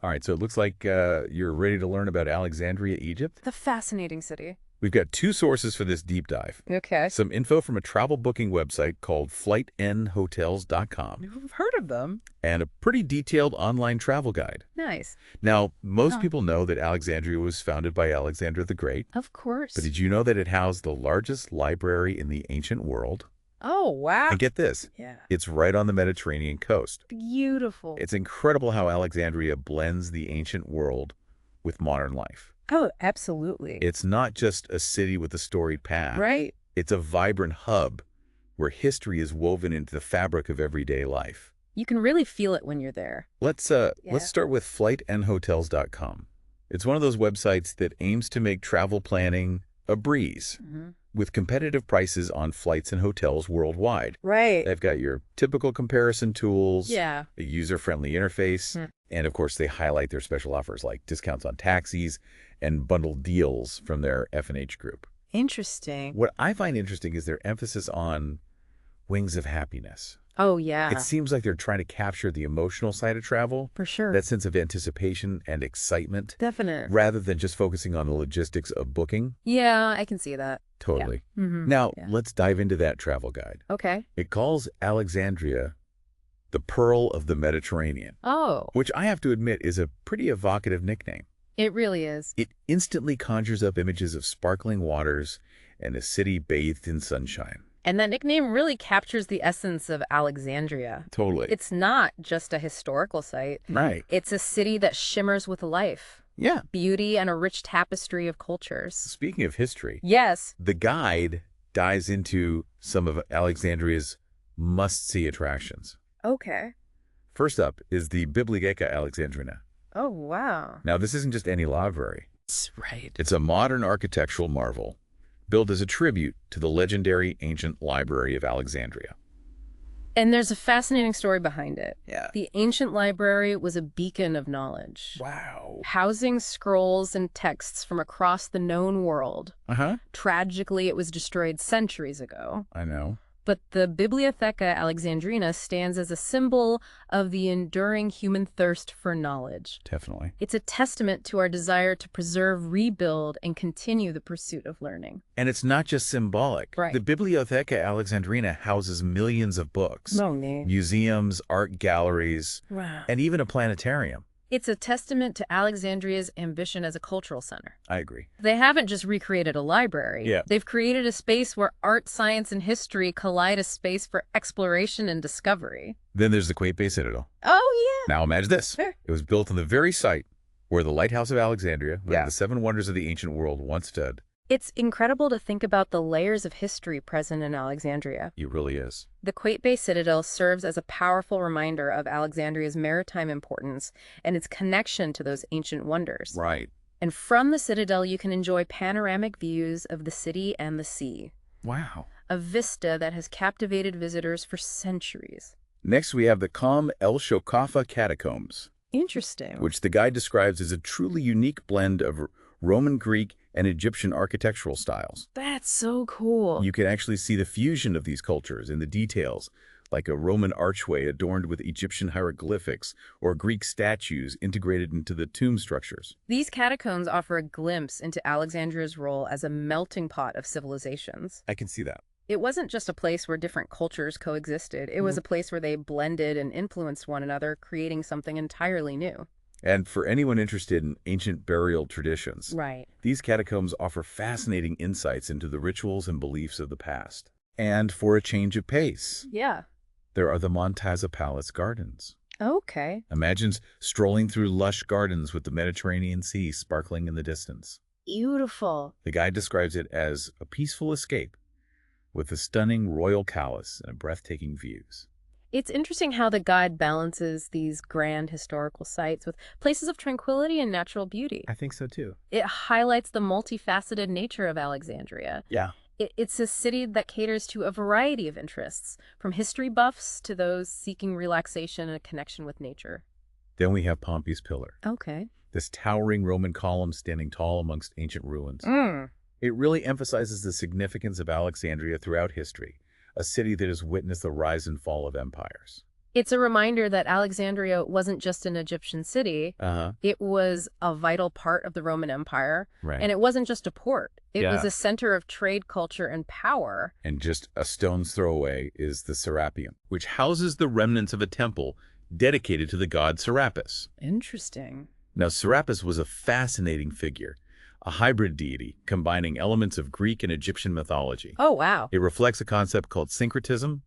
All right, so it looks like you're ready to learn about Alexandria, Egypt. The fascinating city. We've got two sources for this deep dive. Okay. Some info from a travel booking website called FlightNHotels.com You've heard of them. and a pretty detailed online travel guide. Nice. Now, most people know that Alexandria was founded by Alexander the Great, Of course. but did you know that it housed the largest library in the ancient world? Oh, wow. And get this, Yeah. it's right on the Mediterranean coast. Beautiful. It's incredible how Alexandria blends the ancient world with modern life. Oh, absolutely. It's not just a city with a storied past. Right. It's a vibrant hub where history is woven into the fabric of everyday life. You can really feel it when you're there. Let's start with FlightNHotels.com. It's one of those websites that aims to make travel planning a breeze, with competitive prices on flights and hotels worldwide. Right. They've got your typical comparison tools, Yeah. a user-friendly interface, and of course they highlight their special offers like discounts on taxis and bundled deals from their F&H group. Interesting. What I find interesting is their emphasis on wings of happiness. Oh, yeah. It seems like they're trying to capture the emotional side of travel, For sure. that sense of anticipation and excitement, Definite. rather than just focusing on the logistics of booking. Yeah, I can see that. Totally. Mm-hmm. Now, let's dive into that travel guide. Okay. It calls Alexandria the Pearl of the Mediterranean, Oh, which I have to admit is a pretty evocative nickname. it really is. It instantly conjures up images of sparkling waters and a city bathed in sunshine. And that nickname really captures the essence of Alexandria. Totally. It's not just a historical site. Right. It's a city that shimmers with life, Yeah. beauty, and a rich tapestry of cultures. Speaking of history, Yes. the guide dives into some of Alexandria's must-see attractions. Okay. First up is the Bibliotheca Alexandrina. Oh, wow. Now, this isn't just any library. That's right. It's a modern architectural marvel built as a tribute to the legendary ancient library of Alexandria. And there's a fascinating story behind it. Yeah. The ancient library was a beacon of knowledge, Wow. housing scrolls and texts from across the known world. Uh-huh. Tragically, it was destroyed centuries ago. I know. But the Bibliotheca Alexandrina stands as a symbol of the enduring human thirst for knowledge. Definitely. It's a testament to our desire to preserve, rebuild, and continue the pursuit of learning. And it's not just symbolic. Right. The Bibliotheca Alexandrina houses millions of books, museums, art galleries, Wow. and even a planetarium. It's a testament to Alexandria's ambition as a cultural center. I agree. They haven't just recreated a library. Yeah. They've created a space where art, science, and history collide, a space for exploration and discovery. Then there's the Qaitbay Citadel. Oh, Now imagine this. Sure. It was built on the very site where the Lighthouse of Alexandria, one Yeah. of the seven wonders of the ancient world, once stood. It's incredible to think about the layers of history present in Alexandria. It really is. The Qaitbay Citadel serves as a powerful reminder of Alexandria's maritime importance and its connection to those ancient wonders. Right. And from the Citadel, you can enjoy panoramic views of the city and the sea, Wow. a vista that has captivated visitors for centuries. Next, we have the Qom El Shokafa Catacombs, Interesting. which the guide describes as a truly unique blend of Roman, Greek, and Egyptian architectural styles. That's so cool. You can actually see the fusion of these cultures in the details, like a Roman archway adorned with Egyptian hieroglyphics or Greek statues integrated into the tomb structures. These catacombs offer a glimpse into Alexandria's role as a melting pot of civilizations. I can see that. It wasn't just a place where different cultures coexisted. It was a place where they blended and influenced one another, creating something entirely new. And for anyone interested in ancient burial traditions, Right. these catacombs offer fascinating insights into the rituals and beliefs of the past. And for a change of pace, Yeah. there are the Montaza Palace Gardens. Okay. Imagine strolling through lush gardens with the Mediterranean Sea sparkling in the distance. Beautiful. The guide describes it as a peaceful escape with a stunning royal palace and breathtaking views. It's interesting how the guide balances these grand historical sites with places of tranquility and natural beauty. I think so too. It highlights the multifaceted nature of Alexandria. Yeah. It's a city that caters to a variety of interests, from history buffs to those seeking relaxation and a connection with nature. Then we have Pompey's Pillar, Okay. this towering Roman column standing tall amongst ancient ruins. It really emphasizes the significance of Alexandria throughout history, a city that has witnessed the rise and fall of empires. It's a reminder that Alexandria wasn't just an Egyptian city. It was a vital part of the Roman Empire. Right. And it wasn't just a port. It was Yeah. a center of trade, culture, and power. And just a stone's throw away is the Serapeum, which houses the remnants of a temple dedicated to the god Serapis. Interesting. Now, Serapis was a fascinating figure, a hybrid deity combining elements of Greek and Egyptian mythology. Oh, wow. It reflects a concept called syncretism,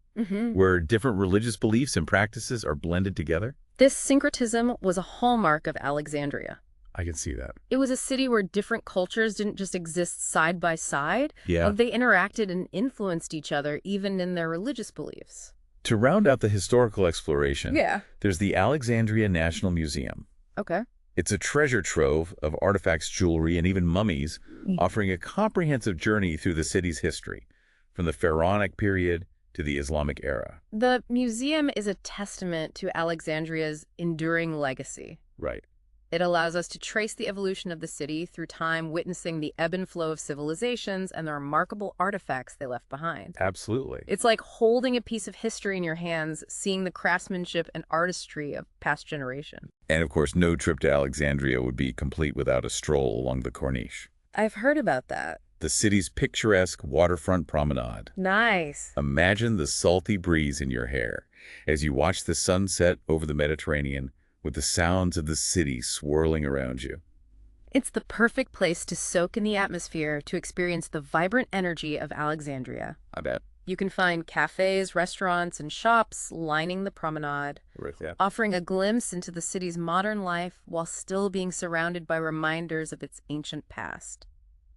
where different religious beliefs and practices are blended together. This syncretism was a hallmark of Alexandria. I can see that. It was a city where different cultures didn't just exist side by side. Yeah. They interacted and influenced each other, even in their religious beliefs. To round out the historical exploration, Yeah. there's the Alexandria National Museum. Okay. It's a treasure trove of artifacts, jewelry, and even mummies, offering a comprehensive journey through the city's history, from the pharaonic period to the Islamic era. The museum is a testament to Alexandria's enduring legacy. Right. It allows us to trace the evolution of the city through time, witnessing the ebb and flow of civilizations and the remarkable artifacts they left behind. Absolutely. It's like holding a piece of history in your hands, seeing the craftsmanship and artistry of past generations. And of course, no trip to Alexandria would be complete without a stroll along the Corniche, I've heard about that. the city's picturesque waterfront promenade. Nice. Imagine the salty breeze in your hair as you watch the sunset over the Mediterranean with the sounds of the city swirling around you. It's the perfect place to soak in the atmosphere, to experience the vibrant energy of Alexandria. I bet. You can find cafes, restaurants, and shops lining the promenade, Yeah. offering a glimpse into the city's modern life while still being surrounded by reminders of its ancient past.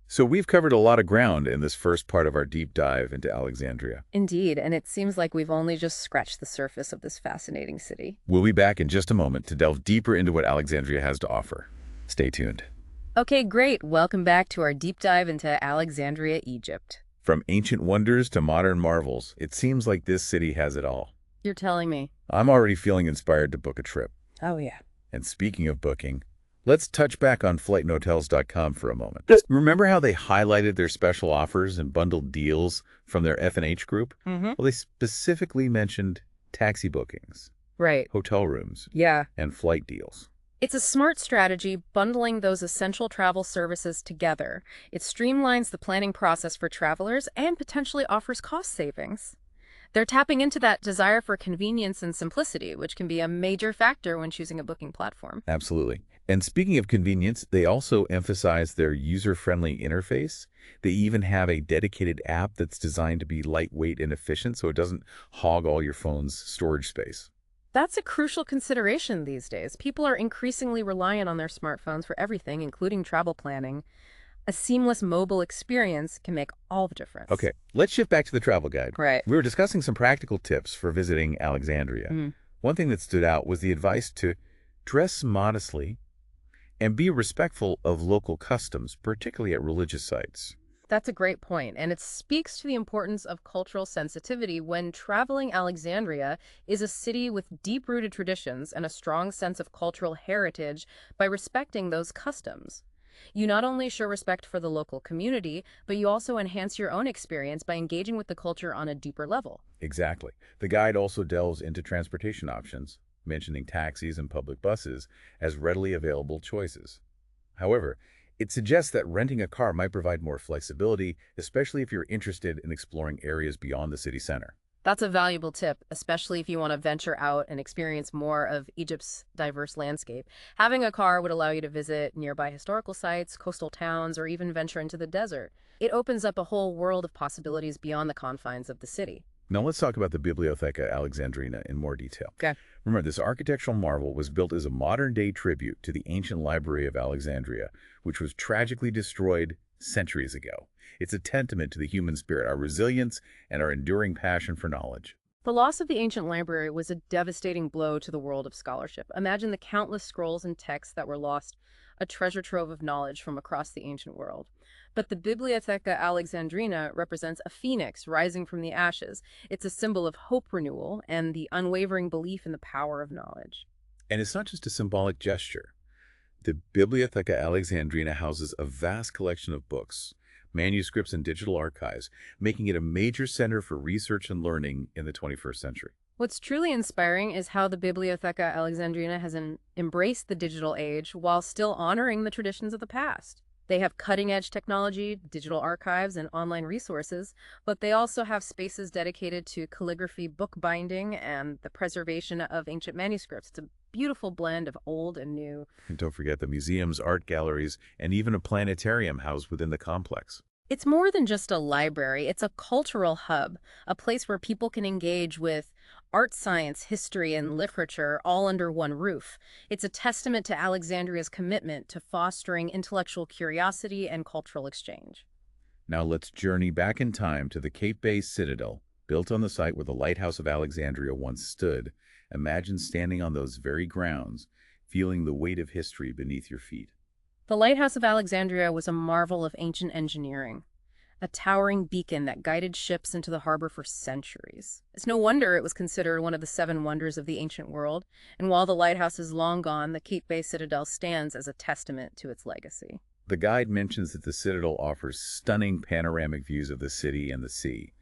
So we've covered a lot of ground in this first part of our deep dive into Alexandria. Indeed, and it seems like we've only just scratched the surface of this fascinating city. We'll be back in just a moment to delve deeper into what Alexandria has to offer. Stay tuned. Okay, great. Welcome back to our deep dive into Alexandria, Egypt. From ancient wonders to modern marvels, it seems like this city has it all. You're telling me. I'm already feeling inspired to book a trip. Oh, yeah. And speaking of booking, let's touch back on FlightNHotels.com for a moment. Remember how they highlighted their special offers and bundled deals from their F&H group? Well, they specifically mentioned taxi bookings, Right. hotel rooms, Yeah. and flight deals. It's a smart strategy, bundling those essential travel services together. It streamlines the planning process for travelers and potentially offers cost savings. They're tapping into that desire for convenience and simplicity, which can be a major factor when choosing a booking platform. Absolutely. And speaking of convenience, they also emphasize their user-friendly interface. They even have a dedicated app that's designed to be lightweight and efficient, so it doesn't hog all your phone's storage space. That's a crucial consideration these days. People are increasingly reliant on their smartphones for everything, including travel planning. A seamless mobile experience can make all the difference. Okay, let's shift back to the travel guide. Right. We were discussing some practical tips for visiting Alexandria. One thing that stood out was the advice to dress modestly and be respectful of local customs, particularly at religious sites. That's a great point, and it speaks to the importance of cultural sensitivity when traveling. Alexandria is a city with deep-rooted traditions and a strong sense of cultural heritage. By respecting those customs, you not only show respect for the local community, but you also enhance your own experience by engaging with the culture on a deeper level. Exactly. The guide also delves into transportation options, mentioning taxis and public buses as readily available choices. However, it suggests that renting a car might provide more flexibility, especially if you're interested in exploring areas beyond the city center. That's a valuable tip, especially if you want to venture out and experience more of Egypt's diverse landscape. Having a car would allow you to visit nearby historical sites, coastal towns, or even venture into the desert. It opens up a whole world of possibilities beyond the confines of the city. Now let's talk about the Bibliotheca Alexandrina in more detail. Okay. Remember, this architectural marvel was built as a modern-day tribute to the ancient library of Alexandria, which was tragically destroyed centuries ago. It's a testament to the human spirit, our resilience, and our enduring passion for knowledge. The loss of the ancient library was a devastating blow to the world of scholarship. Imagine the countless scrolls and texts that were lost, a treasure trove of knowledge from across the ancient world. But the Bibliotheca Alexandrina represents a phoenix rising from the ashes. It's a symbol of hope renewal and the unwavering belief in the power of knowledge. And it's not just a symbolic gesture. The Bibliotheca Alexandrina houses a vast collection of books, manuscripts, and digital archives, making it a major center for research and learning in the 21st century. What's truly inspiring is how the Bibliotheca Alexandrina has embraced the digital age while still honoring the traditions of the past. They have cutting-edge technology, digital archives, and online resources, but they also have spaces dedicated to calligraphy, bookbinding, and the preservation of ancient manuscripts. It's a beautiful blend of old and new. And don't forget the museums, art galleries, and even a planetarium housed within the complex. It's more than just a library, it's a cultural hub, a place where people can engage with art, science, history, and literature all under one roof. It's a testament to Alexandria's commitment to fostering intellectual curiosity and cultural exchange. Now let's journey back in time to the Qaitbay Citadel, built on the site where the Lighthouse of Alexandria once stood. Imagine standing on those very grounds, feeling the weight of history beneath your feet. The Lighthouse of Alexandria was a marvel of ancient engineering, a towering beacon that guided ships into the harbor for centuries. It's no wonder it was considered one of the seven wonders of the ancient world, and while the lighthouse is long gone, the Qaitbay Citadel stands as a testament to its legacy. The guide mentions that the Citadel offers stunning panoramic views of the city and the sea.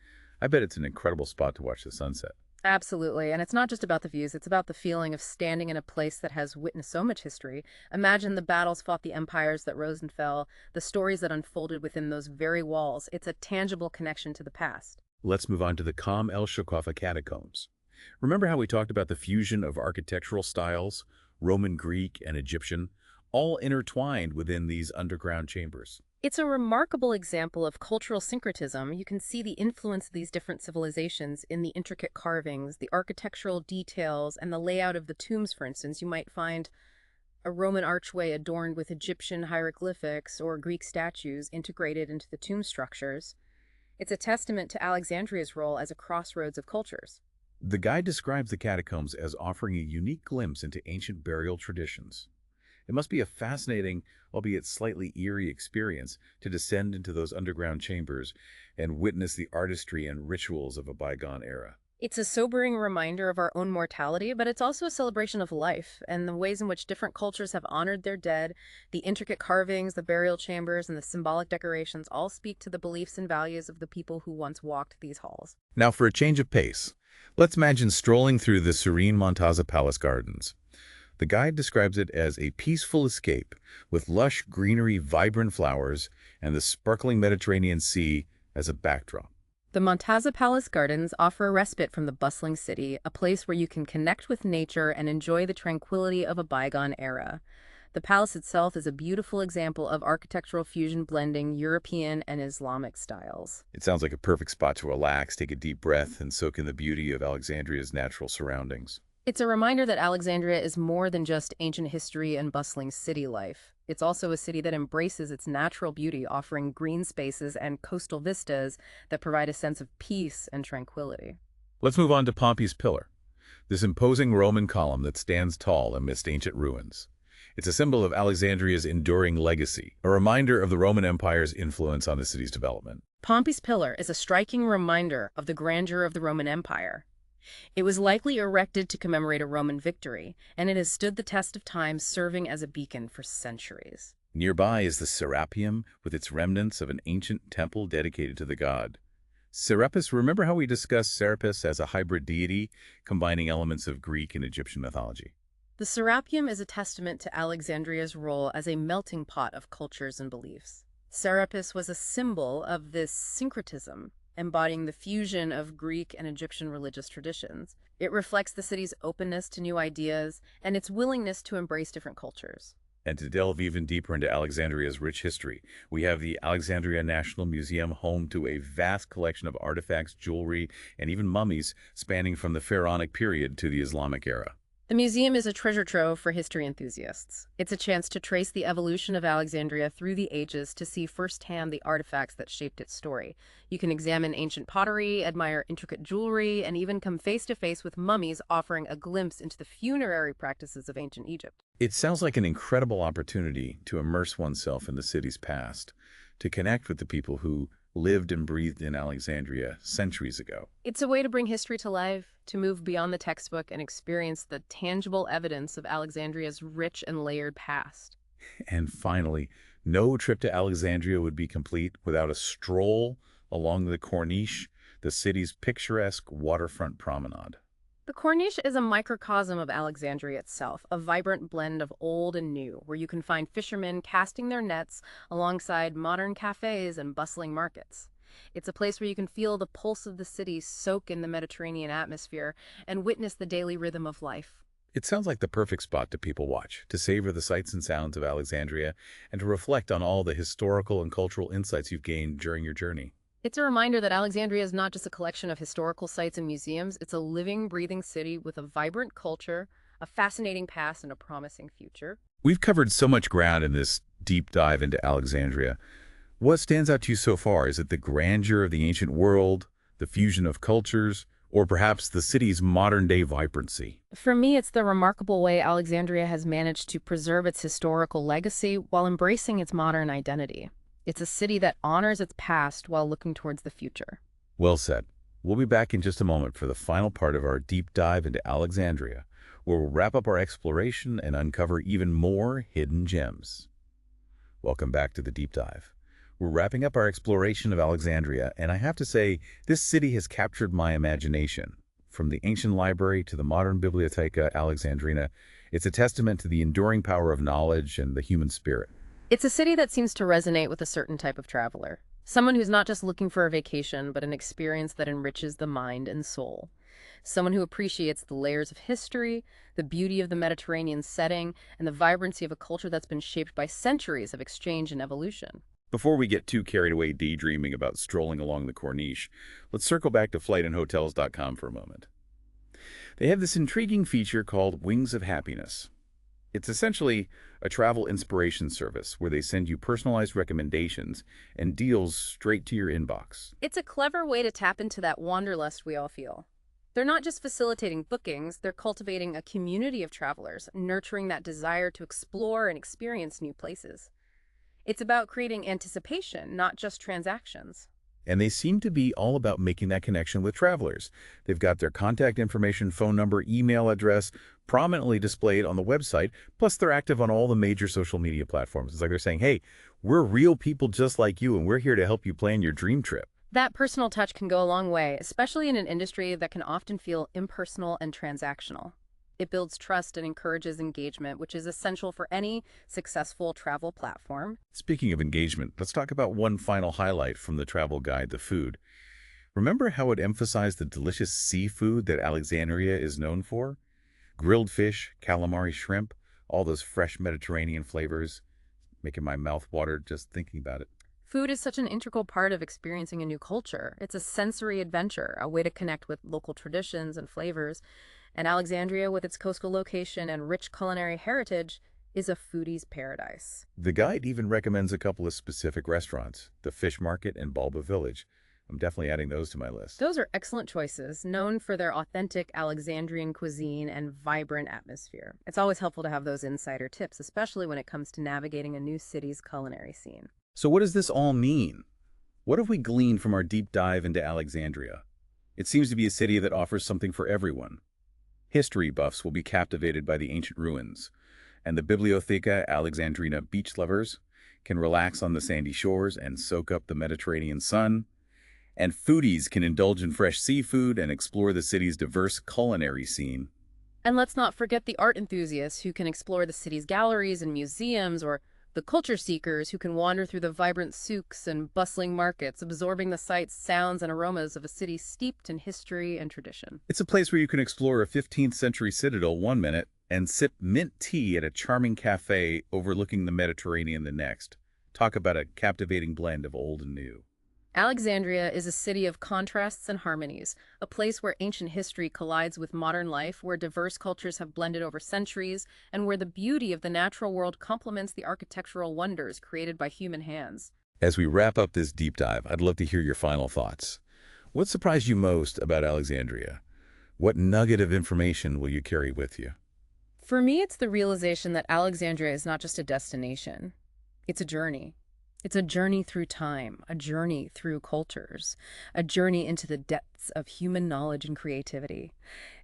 I bet it's an incredible spot to watch the sunset. Absolutely, and it's not just about the views, it's about the feeling of standing in a place that has witnessed so much history. Imagine the battles fought, the empires that rose and fell, the stories that unfolded within those very walls. It's a tangible connection to the past. Let's move on to the Qam el-Shaqafa catacombs. Remember how we talked about the fusion of architectural styles, Roman, Greek, and Egyptian, all intertwined within these underground chambers? It's a remarkable example of cultural syncretism. You can see the influence of these different civilizations in the intricate carvings, the architectural details, and the layout of the tombs, for instance. You might find a Roman archway adorned with Egyptian hieroglyphics or Greek statues integrated into the tomb structures. It's a testament to Alexandria's role as a crossroads of cultures. The guide describes the catacombs as offering a unique glimpse into ancient burial traditions. It must be a fascinating, albeit slightly eerie experience to descend into those underground chambers and witness the artistry and rituals of a bygone era. It's a sobering reminder of our own mortality, but it's also a celebration of life and the ways in which different cultures have honored their dead. The intricate carvings, the burial chambers, and the symbolic decorations all speak to the beliefs and values of the people who once walked these halls. Now for a change of pace, let's imagine strolling through the serene Montaza Palace Gardens. The guide describes it as a peaceful escape with lush greenery, vibrant flowers, and the sparkling Mediterranean Sea as a backdrop. The Montaza Palace Gardens offer a respite from the bustling city, a place where you can connect with nature and enjoy the tranquility of a bygone era. The palace itself is a beautiful example of architectural fusion blending European and Islamic styles. It sounds like a perfect spot to relax, take a deep breath, and soak in the beauty of Alexandria's natural surroundings. It's a reminder that Alexandria is more than just ancient history and bustling city life. It's also a city that embraces its natural beauty, offering green spaces and coastal vistas that provide a sense of peace and tranquility. Let's move on to Pompey's Pillar, this imposing Roman column that stands tall amidst ancient ruins. It's a symbol of Alexandria's enduring legacy, a reminder of the Roman Empire's influence on the city's development. Pompey's Pillar is a striking reminder of the grandeur of the Roman Empire. It was likely erected to commemorate a Roman victory, and it has stood the test of time, serving as a beacon for centuries. Nearby is the Serapeum, with its remnants of an ancient temple dedicated to the god. Serapis, remember how we discussed Serapis as a hybrid deity, combining elements of Greek and Egyptian mythology? The Serapeum is a testament to Alexandria's role as a melting pot of cultures and beliefs. Serapis was a symbol of this syncretism, embodying the fusion of Greek and Egyptian religious traditions. It reflects the city's openness to new ideas and its willingness to embrace different cultures. And to delve even deeper into Alexandria's rich history, we have the Alexandria National Museum, home to a vast collection of artifacts, jewelry, and even mummies spanning from the pharaonic period to the Islamic era. The museum is a treasure trove for history enthusiasts. It's a chance to trace the evolution of Alexandria through the ages, to see firsthand the artifacts that shaped its story. You can examine ancient pottery, admire intricate jewelry, and even come face-to-face with mummies, offering a glimpse into the funerary practices of ancient Egypt. It sounds like an incredible opportunity to immerse oneself in the city's past, to connect with the people who lived and breathed in Alexandria centuries ago. It's a way to bring history to life, to move beyond the textbook and experience the tangible evidence of Alexandria's rich and layered past. And finally, no trip to Alexandria would be complete without a stroll along the Corniche, the city's picturesque waterfront promenade. The The Corniche is a microcosm of Alexandria itself, a vibrant blend of old and new, where you can find fishermen casting their nets alongside modern cafes and bustling markets. It's a place where you can feel the pulse of the city, soak in the Mediterranean atmosphere, and witness the daily rhythm of life. It sounds like the perfect spot to people watch, to savor the sights and sounds of Alexandria, and to reflect on all the historical and cultural insights you've gained during your journey. It's a reminder that Alexandria is not just a collection of historical sites and museums, it's a living, breathing city with a vibrant culture, a fascinating past, and a promising future. We've covered so much ground in this deep dive into Alexandria. What stands out to you so far? Is it the grandeur of the ancient world, the fusion of cultures, or perhaps the city's modern-day vibrancy? For me, it's the remarkable way Alexandria has managed to preserve its historical legacy while embracing its modern identity. It's a city that honors its past while looking towards the future. Well said. We'll be back in just a moment for the final part of our deep dive into Alexandria, where we'll wrap up our exploration and uncover even more hidden gems. Welcome back to the deep dive. We're wrapping up our exploration of Alexandria, and I have to say, this city has captured my imagination. From the ancient library to the modern Bibliotheca Alexandrina, it's a testament to the enduring power of knowledge and the human spirit. It's a city that seems to resonate with a certain type of traveler. Someone who's not just looking for a vacation, but an experience that enriches the mind and soul. Someone who appreciates the layers of history, the beauty of the Mediterranean setting, and the vibrancy of a culture that's been shaped by centuries of exchange and evolution. Before we get too carried away daydreaming about strolling along the Corniche, let's circle back to FlightNHotels.com for a moment. They have this intriguing feature called Wings of Happiness. It's essentially a travel inspiration service where they send you personalized recommendations and deals straight to your inbox. It's a clever way to tap into that wanderlust we all feel. They're not just facilitating bookings, they're cultivating a community of travelers, nurturing that desire to explore and experience new places. It's about creating anticipation, not just transactions. And they seem to be all about making that connection with travelers. They've got their contact information, phone number, email address prominently displayed on the website, plus they're active on all the major social media platforms. It's like they're saying, hey, we're real people just like you, and we're here to help you plan your dream trip. That personal touch can go a long way, especially in an industry that can often feel impersonal and transactional. It builds trust and encourages engagement, which is essential for any successful travel platform. Speaking of engagement, let's talk about one final highlight from the travel guide, the food. Remember how it emphasized the delicious seafood that Alexandria is known for? Grilled fish, calamari, shrimp, all those fresh Mediterranean flavors, making my mouth water just thinking about it. Food is such an integral part of experiencing a new culture. It's a sensory adventure, a way to connect with local traditions and flavors. And Alexandria, with its coastal location and rich culinary heritage, is a foodie's paradise. The guide even recommends a couple of specific restaurants, the Fish Market and Balba Village. I'm definitely adding those to my list. Those are excellent choices, known for their authentic Alexandrian cuisine and vibrant atmosphere. It's always helpful to have those insider tips, especially when it comes to navigating a new city's culinary scene. So what does this all mean? What have we gleaned from our deep dive into Alexandria? It seems to be a city that offers something for everyone. History buffs will be captivated by the ancient ruins, and the Bibliotheca Alexandrina beach lovers can relax on the sandy shores and soak up the Mediterranean sun, and foodies can indulge in fresh seafood and explore the city's diverse culinary scene. And let's not forget the art enthusiasts who can explore the city's galleries and museums, or the culture seekers who can wander through the vibrant souks and bustling markets, absorbing the sights, sounds, and aromas of a city steeped in history and tradition. It's a place where you can explore a 15th century citadel one minute and sip mint tea at a charming cafe overlooking the Mediterranean the next. Talk about a captivating blend of old and new. Alexandria is a city of contrasts and harmonies, a place where ancient history collides with modern life, where diverse cultures have blended over centuries, and where the beauty of the natural world complements the architectural wonders created by human hands. As we wrap up this deep dive, I'd love to hear your final thoughts. What surprised you most about Alexandria? What nugget of information will you carry with you? For me, it's the realization that Alexandria is not just a destination. It's a journey. It's a journey through time, a journey through cultures, a journey into the depths of human knowledge and creativity.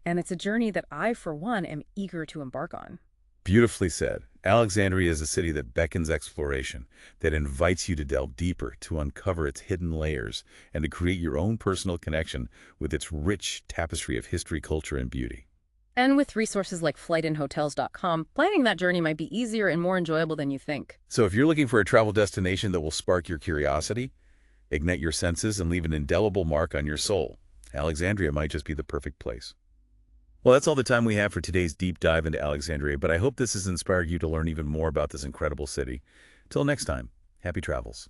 And it's a journey that I, for one, am eager to embark on. Beautifully said. Alexandria is a city that beckons exploration, that invites you to delve deeper, to uncover its hidden layers, and to create your own personal connection with its rich tapestry of history, culture, and beauty. And with resources like FlightNHotels.com, planning that journey might be easier and more enjoyable than you think. So if you're looking for a travel destination that will spark your curiosity, ignite your senses, and leave an indelible mark on your soul, Alexandria might just be the perfect place. Well, that's all the time we have for today's deep dive into Alexandria, but I hope this has inspired you to learn even more about this incredible city. Till next time, happy travels.